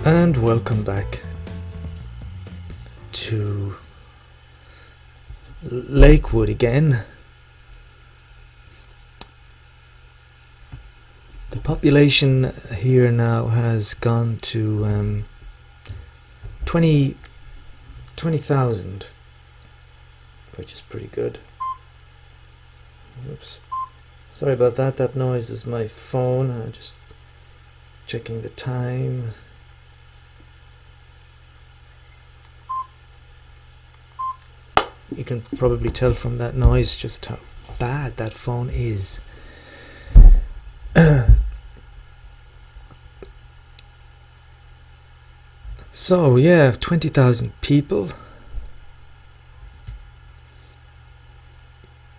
And welcome back to Lakewood again. The population here now has gone to 20,000, which is pretty good. Oops. Sorry about that. That noise is my phone. I'm just checking the time. You can probably tell from that noise just how bad that phone is. So yeah, 20,000 people.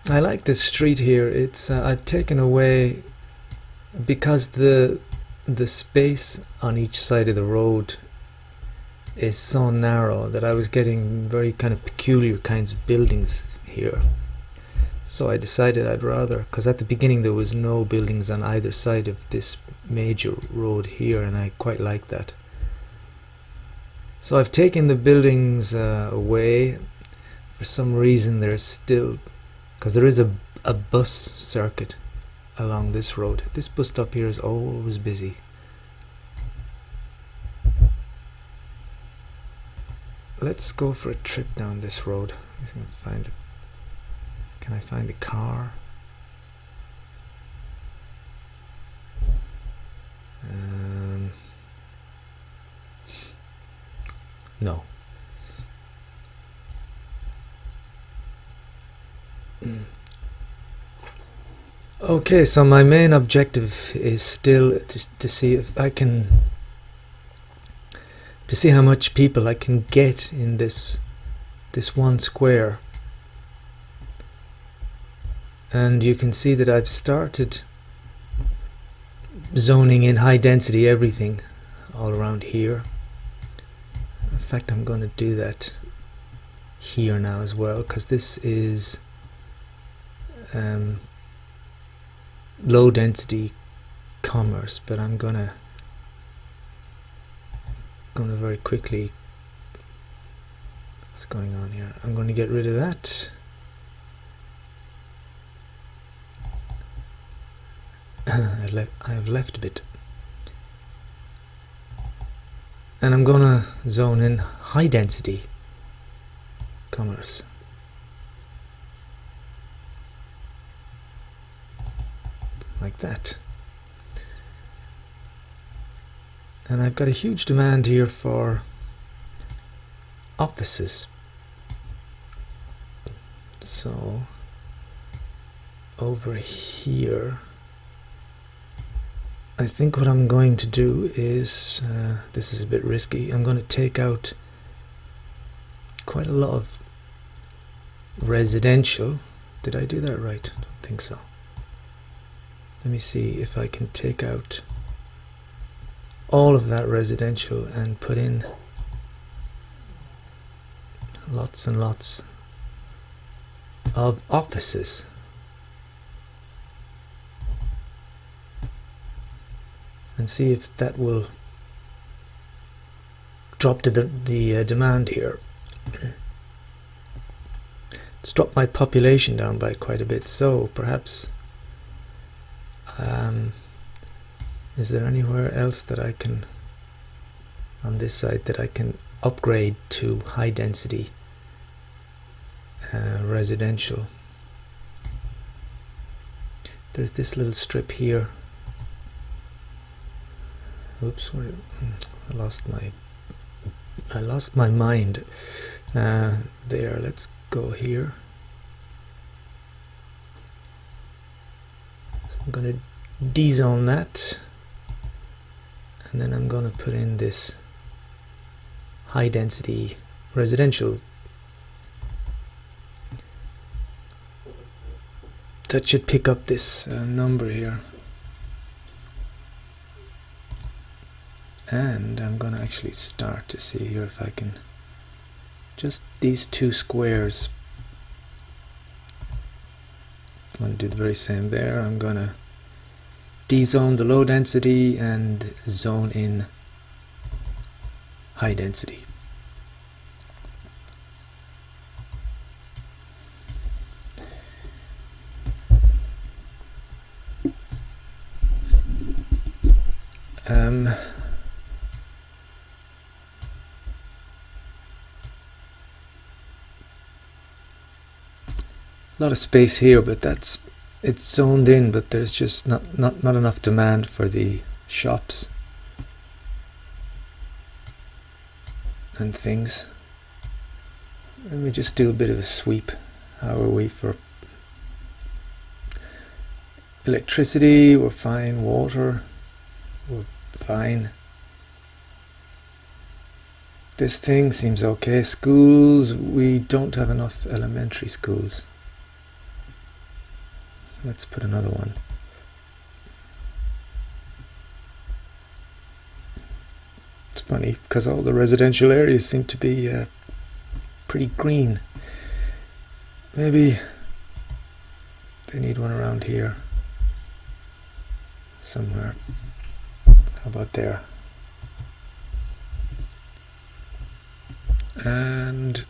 I like this street here. It's I've taken away, because the space on each side of the road is so narrow, that I was getting very kind of peculiar kinds of buildings here. So I decided I'd rather, because at the beginning there was no buildings on either side of this major road here, and I quite like that. So I've taken the buildings away. For some reason there's still, because there is a bus circuit along this road. This bus stop here is always busy. Let's go for a trip down this road. I'm just gonna find it. Can I find a car? No. Okay, so my main objective is still to see if I can, to see how much people I can get in this one square. And you can see that I've started zoning in high density everything all around here. In fact, I'm going to do that here now as well, because this is low density commerce, but I'm gonna very quickly, what's going on here? I'm going to get rid of that. I've left a bit, and I'm gonna zone in high density commerce. Like that. And I've got a huge demand here for offices. So over here, I think what I'm going to do is, this is a bit risky, I'm going to take out quite a lot of residential. Did I do that right? I don't think so. Let me see if I can take out all of that residential and put in lots and lots of offices. And see if that will drop to the demand here. It's dropped my population down by quite a bit, so perhaps is there anywhere else that I can, on this side, that I can upgrade to high density residential? There's this little strip here. Oops, I lost my mind. There, let's go here. I'm going to dezone that, and then I'm going to put in this high density residential. That should pick up this number here. And I'm going to actually start to see here if I can, just these two squares, I'm going to do the very same there. I'm going to dezone the low density and zone in high density. A lot of space here, but it's zoned in, but there's just not enough demand for the shops and things. Let me just do a bit of a sweep. How are we for electricity? We're fine. Water, we're fine. This thing seems okay. Schools, we don't have enough elementary schools. Let's put another one. It's funny because all the residential areas seem to be pretty green. Maybe they need one around here somewhere. How about there? And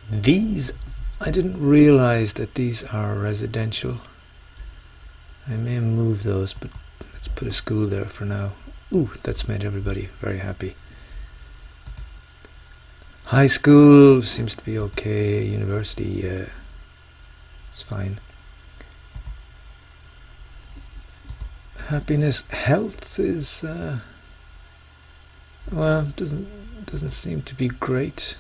these, I didn't realize that these are residential. I may move those, but let's put a school there for now. Ooh, that's made everybody very happy. High school seems to be okay. University, it's fine. Happiness, health is well, doesn't seem to be great.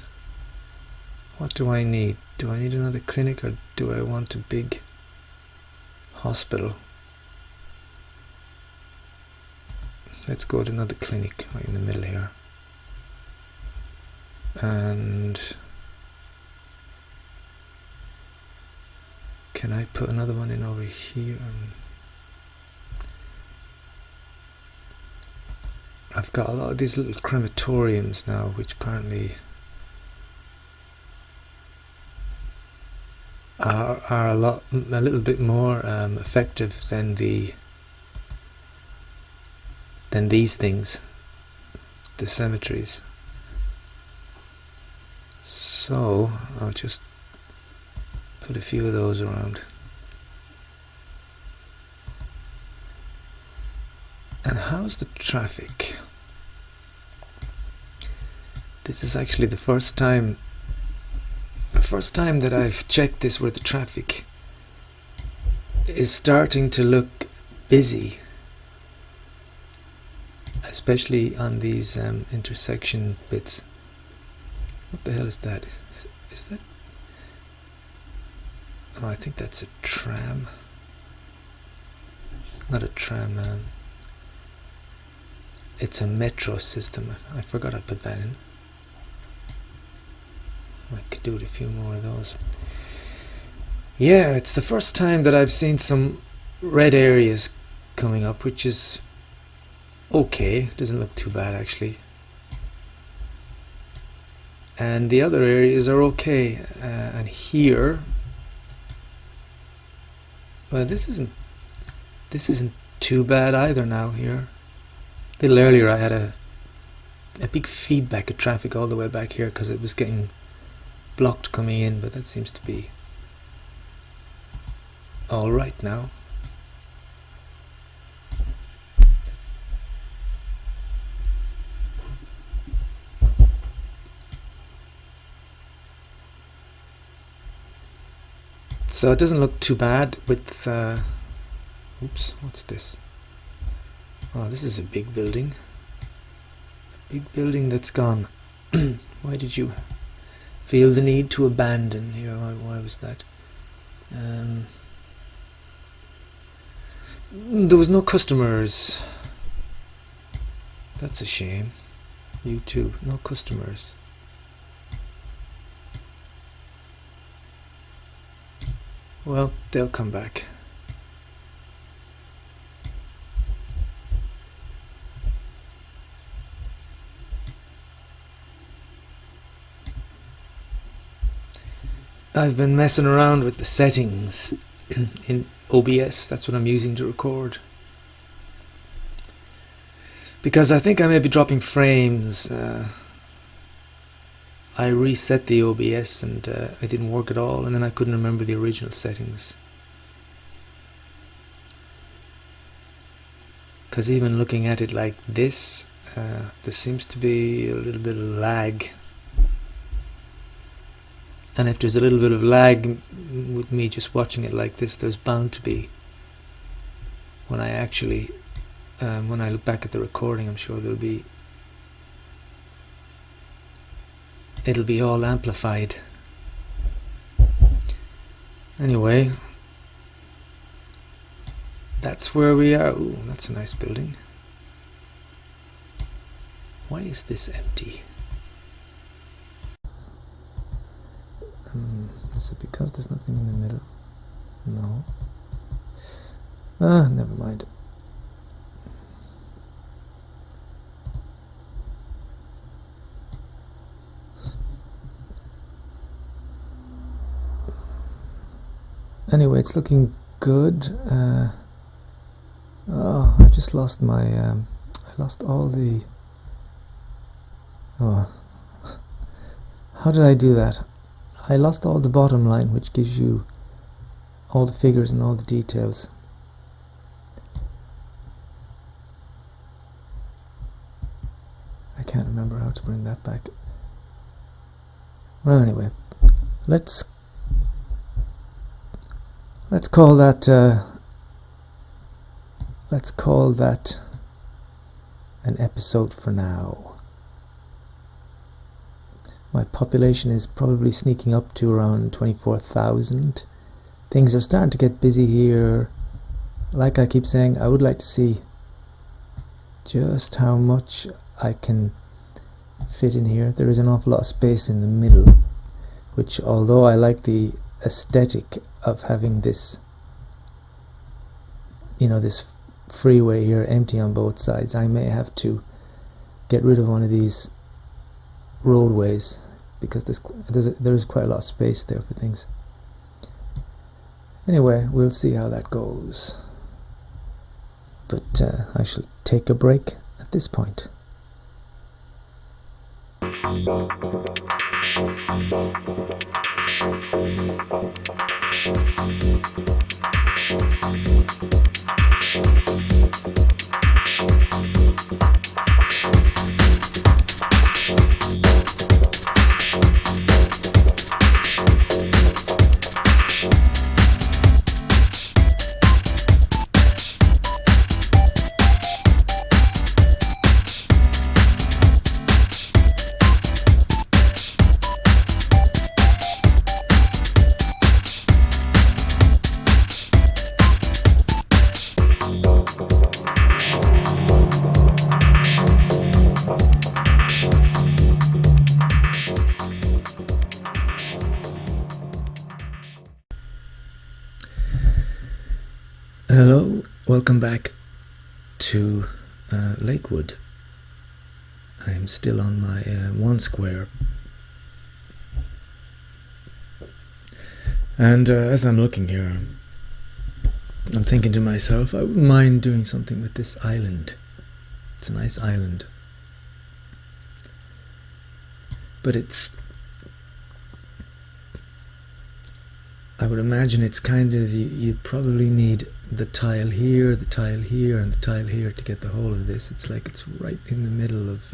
What do I need? Do I need another clinic, or do I want a big hospital? Let's go to another clinic right in the middle here. And can I put another one in over here? I've got a lot of these little crematoriums now, which apparently are a little bit more effective than these things, the cemeteries. So I'll just put a few of those around. And how's the traffic? This is actually the first time that I've checked this, where the traffic is starting to look busy, especially on these intersection bits. What the hell is that? Is that? Oh, I think that's a tram. Not a tram, it's a metro system. I forgot I put that in. I could do it a few more of those. Yeah, it's the first time that I've seen some red areas coming up, which is okay. Doesn't look too bad actually. And the other areas are okay. And here, well, this isn't too bad either now here. A little earlier I had a big feedback of traffic all the way back here because it was getting blocked coming in, but that seems to be all right now. So it doesn't look too bad with oops, what's this? Oh, this is a big building. A big building that's gone. Why did you feel the need to abandon here? Why was that? There was no customers. That's a shame. You too. No customers. Well, they'll come back. I've been messing around with the settings in OBS. That's what I'm using to record. because I think I may be dropping frames. I reset the OBS and it didn't work at all, and then I couldn't remember the original settings. Because even looking at it like this, there seems to be a little bit of lag. And if there's a little bit of lag with me just watching it like this, there's bound to be. When I actually, when I look back at the recording, I'm sure it'll be all amplified. Anyway, that's where we are. Ooh, that's a nice building. Why is this empty? Is it because there's nothing in the middle? No. Never mind. Anyway, it's looking good. Oh, I just lost my. I lost all the. Oh, how did I do that? I lost all the bottom line, which gives you all the figures and all the details. I can't remember how to bring that back. Well, anyway, let's call that an episode for now. My population is probably sneaking up to around 24,000. Things are starting to get busy here. Like I keep saying, I would like to see just how much I can fit in here. There is an awful lot of space in the middle, which, although I like the aesthetic of having this, this freeway here empty on both sides, I may have to get rid of one of these roadways because there is quite a lot of space there for things. Anyway, we'll see how that goes, but I shall take a break at this point. Hello, welcome back to Lakewood. I am still on my one square, and as I'm looking here, I'm thinking to myself, I wouldn't mind doing something with this island. It's a nice island, but I would imagine it's kind of, you probably need the tile here, the tile here, and the tile here to get the whole of this. It's like it's right in the middle of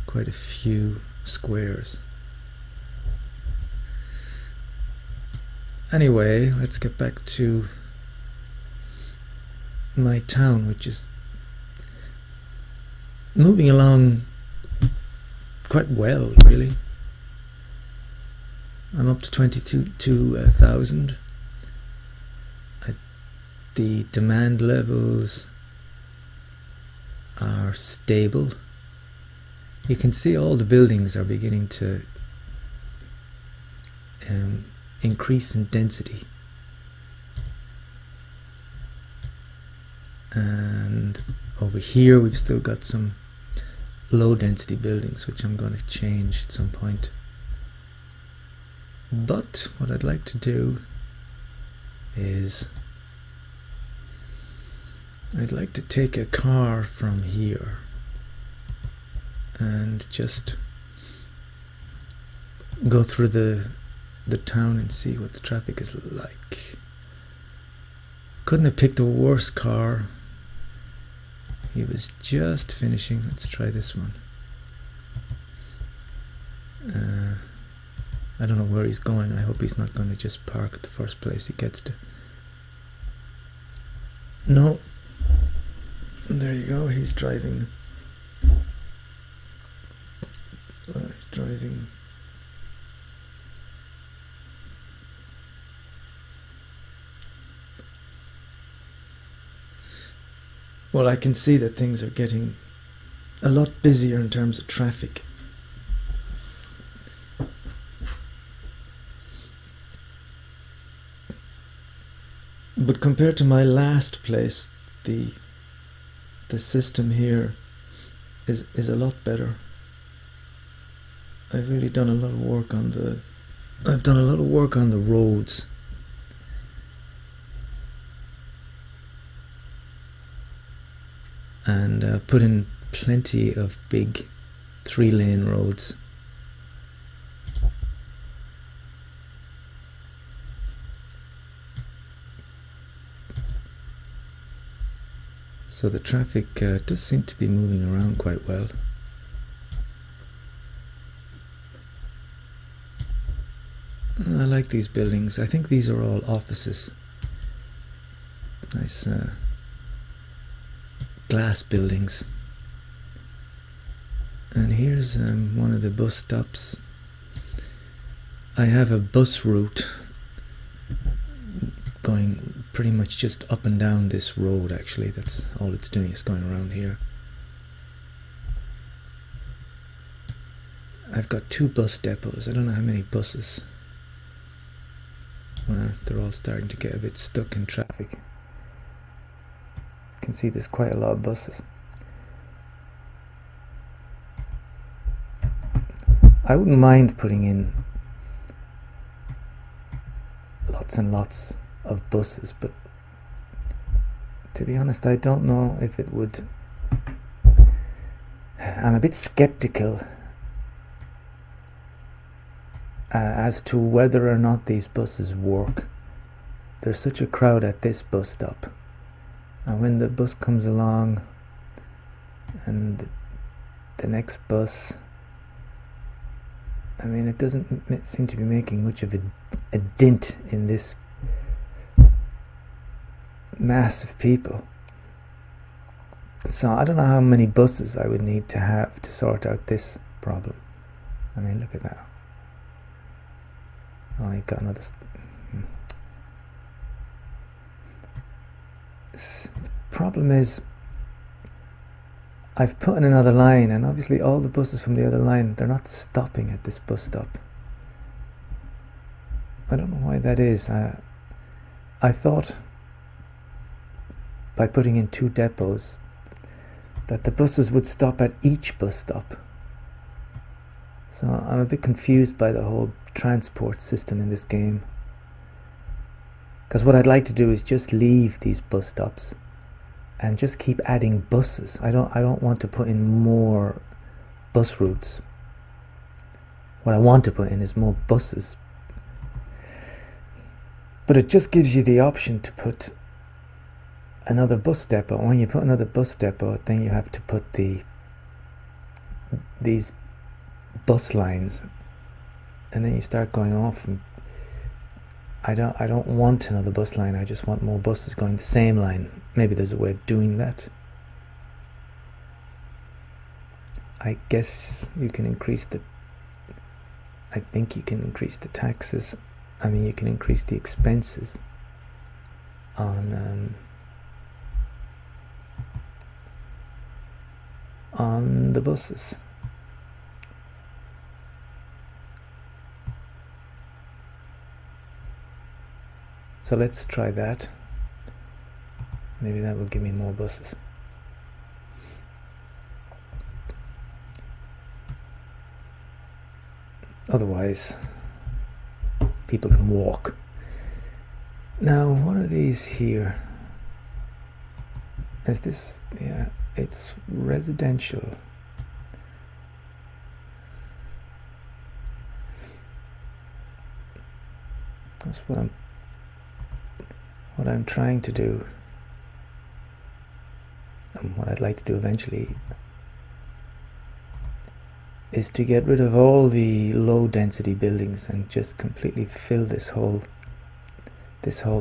quite a few squares. Anyway, let's get back to my town, which is moving along quite well, really. I'm up to 22,000. The demand levels are stable. You can see all the buildings are beginning to increase in density. And over here we've still got some low density buildings, which I'm going to change at some point. But what I'd like to do is I'd like to take a car from here and just go through the town and see what the traffic is like. Couldn't have picked a worse car. He was just finishing. Let's try this one. I don't know where he's going. I hope he's not going to just park at the first place he gets to. No. There you go. He's driving. He's driving. Well, I can see that things are getting a lot busier in terms of traffic. But compared to my last place, the system here is a lot better. I've really done a lot of work on the roads. And put in plenty of big 3-lane roads. So the traffic does seem to be moving around quite well. I like these buildings. I think these are all offices. Nice glass buildings. And here's one of the bus stops. I have a bus route going pretty much just up and down this road. Actually, that's all it's doing, is going around here. I've got 2 bus depots. I don't know how many buses. Well, they're all starting to get a bit stuck in traffic. You can see there's quite a lot of buses. I wouldn't mind putting in lots and lots of buses, but to be honest, I don't know if it would. I'm a bit skeptical as to whether or not these buses work. There's such a crowd at this bus stop, and when the bus comes along and the next bus, I mean, it doesn't seem to be making much of a dent in this mass of people. So I don't know how many buses I would need to have to sort out this problem. I mean, look at that. Oh, you got another. The problem is, I've put in another line, and obviously all the buses from the other line, they're not stopping at this bus stop. I don't know why that is. I thought by putting in 2 depots that the buses would stop at each bus stop. So I'm a bit confused by the whole transport system in this game. Because what I'd like to do is just leave these bus stops and just keep adding buses. I don't want to put in more bus routes. What I want to put in is more buses. But it just gives you the option to put another bus depot. When you put another bus depot, then you have to put these bus lines, and then you start going off. And I don't want another bus line. I just want more buses going the same line. Maybe there's a way of doing that. I guess you can increase I think you can increase the taxes. I mean, you can increase the expenses on the buses. So let's try that. Maybe that will give me more buses. Otherwise, people can walk. Now, what are these here? Is this, yeah, it's residential. That's what I'm trying to do, and what I'd like to do eventually is to get rid of all the low density buildings and just completely fill this whole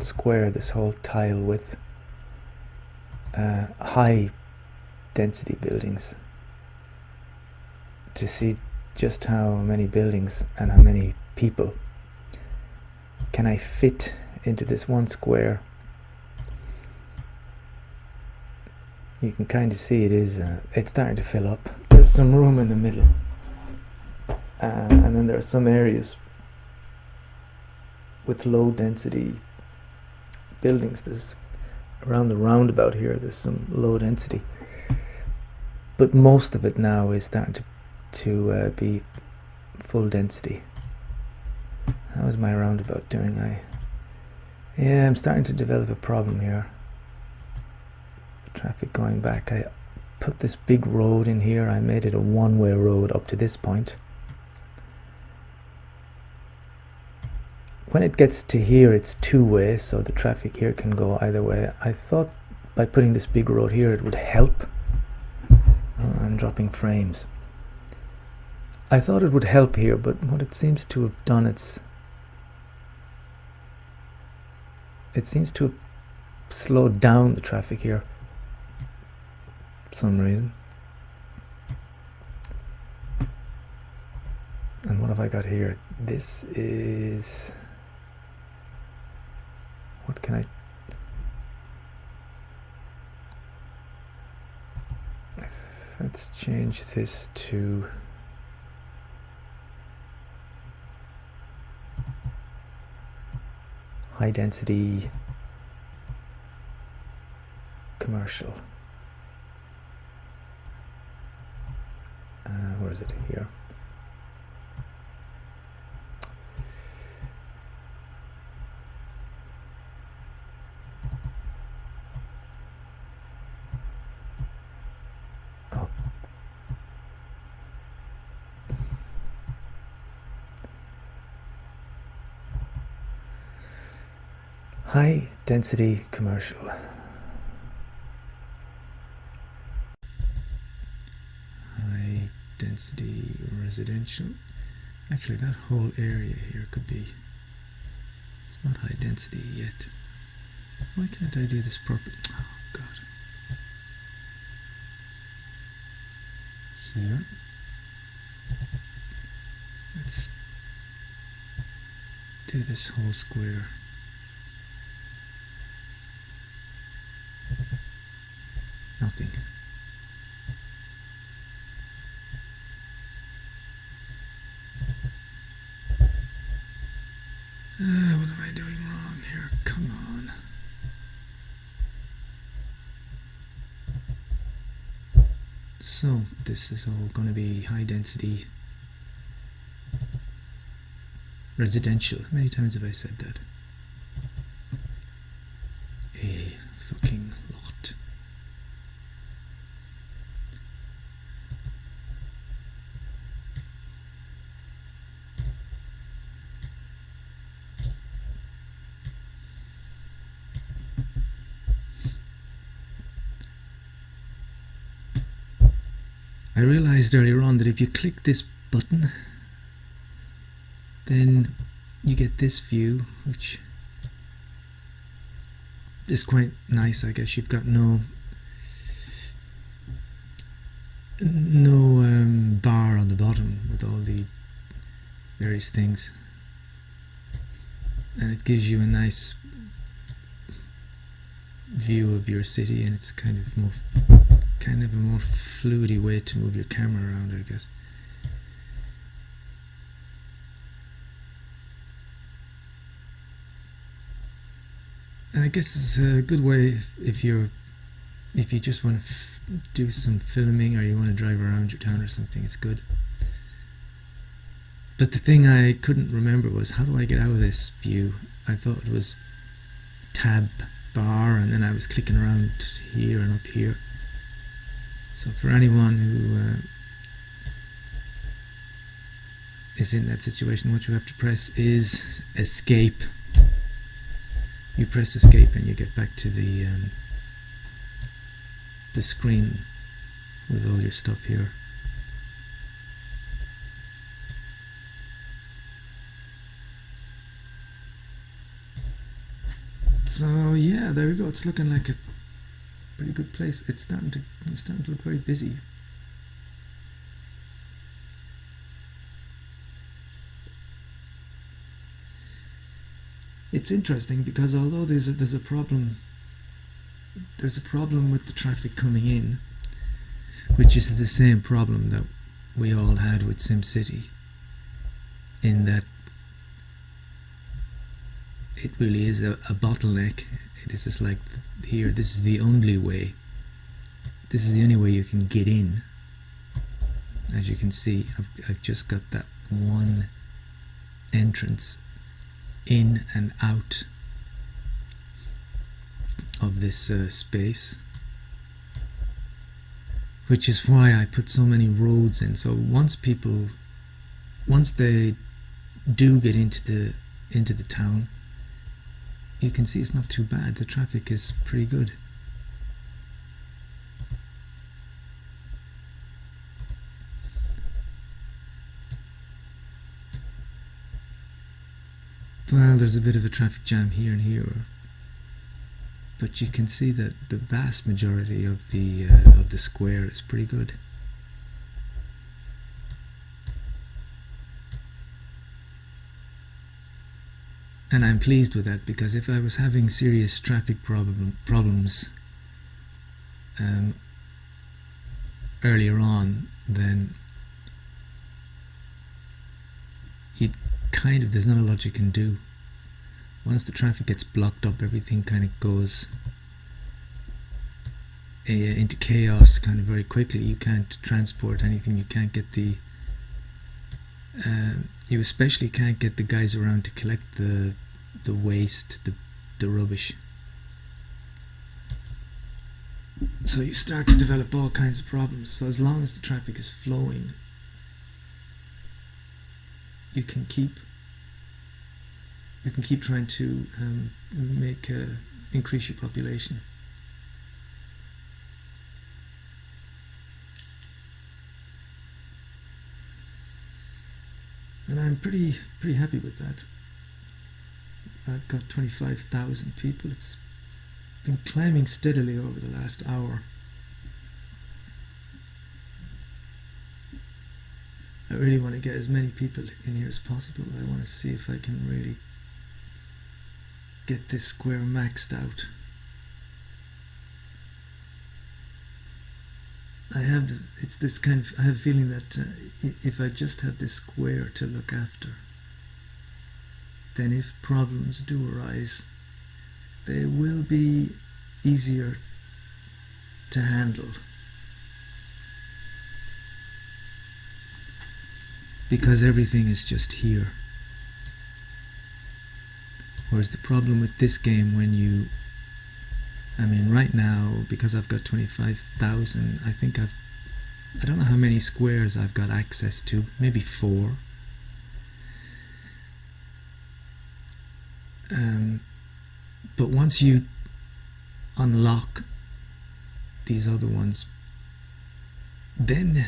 square, this whole tile with high density buildings, to see just how many buildings and how many people can I fit into this one square. You can kind of see it's starting to fill up. There's some room in the middle, and then there are some areas with low density buildings. There's around the roundabout here, there's some low density, but most of it now is starting to be full density. How is my roundabout doing? Yeah, I'm starting to develop a problem here. The traffic going back. I put this big road in here. I made it a one-way road up to this point. When it gets to here, it's two-way, so the traffic here can go either way. I thought by putting this big road here it would help. Oh, I'm dropping frames. I thought it would help here, but what it seems to have done, it seems to have slowed down the traffic here for some reason. And what have I got here? This is... what can I... let's change this to... high density commercial. Where is it? Here. Oh. High density commercial. High density residential. Actually, that whole area here could be... it's not high density yet. Why can't I do this properly? Oh God. Here. Let's do this whole square. Nothing. What am I doing wrong here? Come on. So, this is all going to be high density residential. How many times have I said that? A fucking lot. I realized earlier on that if you click this button, then you get this view, which is quite nice. I guess you've got no bar on the bottom with all the various things, and it gives you a nice view of your city, and it's kind of a more fluidy way to move your camera around, I guess. And I guess it's a good way if you just want to do some filming, or you want to drive around your town or something. It's good. But the thing I couldn't remember was, how do I get out of this view? I thought it was tab bar, and then I was clicking around here and up here. So for anyone who is in that situation, what you have to press is escape. You press escape and you get back to the screen with all your stuff here. So yeah, there we go. It's looking like a pretty good place. It's starting to look very busy. It's interesting because although there's a problem with the traffic coming in, which is the same problem that we all had with SimCity, in that it really is a bottleneck. It is just like here, this is the only way. This is the only way you can get in. As you can see, I've just got that one entrance in and out of this space, which is why I put so many roads in. So once they do get into the town, you can see it's not too bad. The traffic is pretty good. Well, there's a bit of a traffic jam here and here, but you can see that the vast majority of the square is pretty good. And I'm pleased with that, because if I was having serious traffic problems earlier on, then there's not a lot you can do. Once the traffic gets blocked up, everything kind of goes into chaos kind of very quickly. You can't transport anything. You can't get you especially can't get the guys around to collect the waste, the rubbish. So you start to develop all kinds of problems. So as long as the traffic is flowing, you can keep trying to increase your population. And I'm pretty happy with that. I've got 25,000 people. It's been climbing steadily over the last hour. I really want to get as many people in here as possible. I want to see if I can really get this square maxed out. I have a feeling that if I just have this square to look after, then if problems do arise, they will be easier to handle. Because everything is just here. Whereas the problem with this game, right now, because I've got 25,000, I don't know how many squares I've got access to, maybe 4. But once you unlock these other ones, then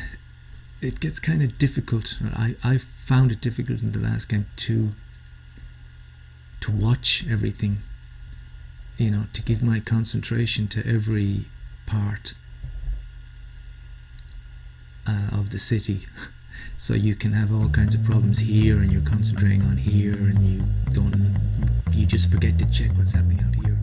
it gets kind of difficult. I found it difficult in the last game to watch everything, to give my concentration to every part of the city. So you can have all kinds of problems here, and you're concentrating on here, and you just forget to check what's happening out here.